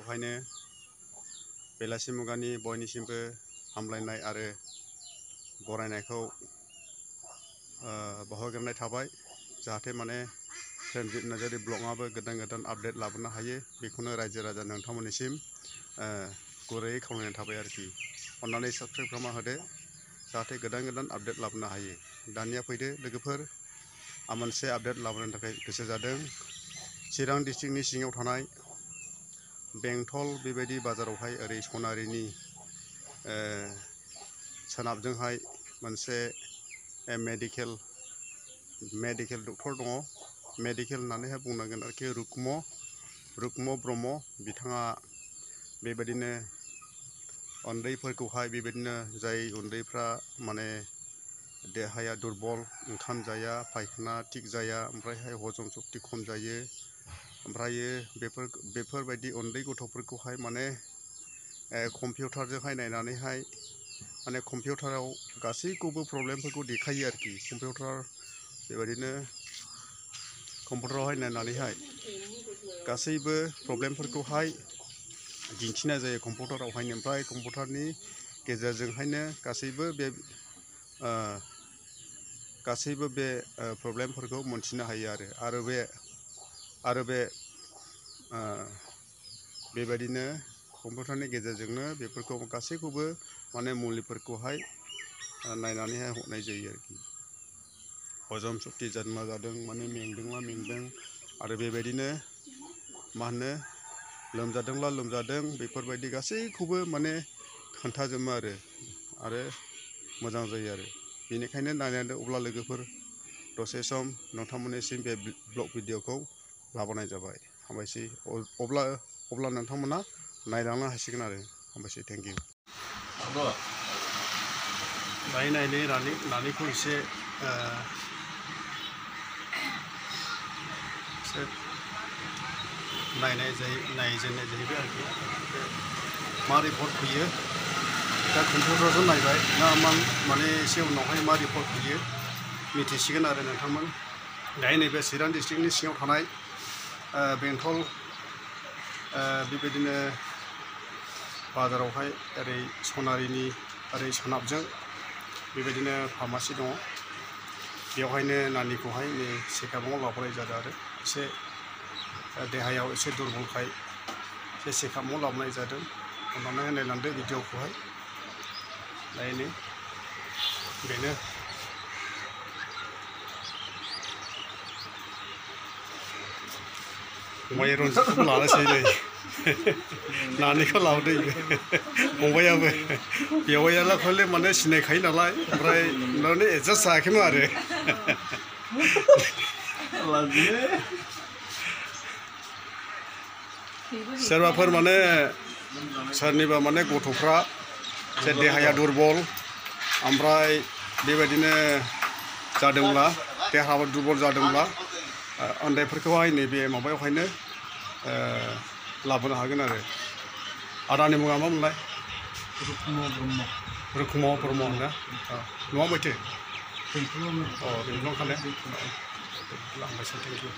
बेवहायनो बेलासि मुगानि बयनिसिमबो हामलायनाय आरो बरायनायखौ बावहरग्रोनाय थाबाय जाहाथे माने ट्रेनजिट नार्जारि ब्लगआबो गोदान गोदान आपडेट लाबोनो हायो बेखौनो रायजो राजा नोंथांमोननिसिम गुरैयै खावलायनाय थाबाय आरोखि अन्नानै साबस्क्राइब खालामना होदो जाहाथे गोदान गोदान आपडेट लाबोनो हायो। दानिया फैदो लोगोफोर आं मोनसे आपडेट लाबोनो थाखाय गोसो जादों। चिरां डिस्ट्रिक्टनि सिङाव थानाय बेंटल बेबायदि बाजारावहाय ओरै सनारिनि सोनाबजोंहाय मोनसे मेडिकेल डक्टर दङ। मेडिकेल होननानैहाय बुंनांगोन आरोखि रुक्म ब्रह्म बिथाङा बेबायदिनो उन्दैफोरखौहाय बेबायदिनो जाय उन्दैफ्रा माने देहाया दुरबल ओंखाम जाया फायखाना थिग जाया ओमफ्रायहाय हजम सक्ति खम जायो ओमफ्रायो बेफोरबायदि उन्दै गथ'फोरखौहाय माने कम्पिउटारजोंहाय नायनानैहाय माने कम्पिउटाराव गासैखौबो प्रब्लेमफोरखौ देखायो आरोखि बेबायदिनो कम्पिउटारावहाय नायनानैहाय गासैबो प्रब्लेमफोरखौहाय दिन्थिनाय जायो कम्पिउटारावहायनो ओमफ्राय कम्पिउटारनि गेजेरजोंहायनो गासैबो बे प्रब्लेमफोरखौ मोनथिनो हायो आरो बेबायदिनो कम्पिउटारनि गेजेरजोंनो बेफोरखौ गासैखौबो माने मुलिफोरखौहाय नायनानैहाय हरनाय जायो आरोखि हजम सक्ति जादों मा जादों माने मेंदोंला मेंदों आरो बेबायदिनो मा होनो लोमजादोंब्ला लोमजादों बेफोरबायदि गासैखौबो माने खोन्थाजोबो आरो मोजां जायो आरो बेनिखायनो नायनानै अब्ला लोगोफोर दसे सम नोंथांमोननिसिम बे ब्लग भिडिअखौ लाबोनाय जाबाय हामबायसै अब्ला नोंथांमोना नायलांनो हासिगोन आरो हामबायसै थेंक इउ। दायो नानिखौ एसे नायजेननाय जाहैबाय आरोखि मा रिपर्ट फैयो दा कम्पिउटारजों नायबाय ना माने एसे उनावहाय मा रिपर्ट फैयो मिथिसिगोन आरो नोंथांमोन। दायो नैबे चिरां डिस्ट्रिक्टनि सिङाव थानाय बेंटल बेबायदिनो बाजारावहाय ओरै सनारिनि ओरै सोनाबजों बेबायदिनो फार्मासि दङ बेवहायनो नानिखौहाय नै चेकआपआव लाबोनाय जादों आरो एसे देहायाव एसे दुरबलखाय एसे चेकआपआव लाबोनाय जादों अन्नानै नायलांदो भिडिअखौहाय नायनो बेनो फंबाय रन्जितखौबो लानोसै नै नानिखौ लाबोदो फंबायाबो बेवाइयालाय खालि माने सिनायखायो नालाय ओमफ्राय माने एडजास्ट जायाखैमोन आरो सोरबाफोर माने सोरनिबा माने गथ'फ्रा जे देहाया दुरबल ओमफ्राय बेबायदिनो जादोंब्ला देहाया दुरबल जादोंब्ला उन्दैफोरखौहाय नैबे माबायावहायनो लाबोनो हागोन आरो आदानि मुङा मा मोनलाय? रुक्म ब्रह्म होनो न'आ माथो बेंटलावखाने लांबायसै thank you.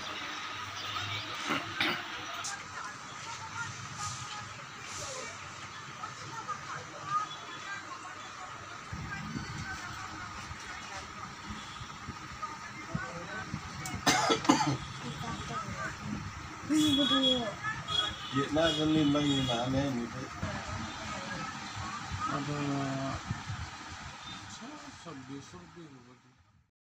Việt Nam con lên bao nhiêu mà mấy anh thấy? Ada 26 lebih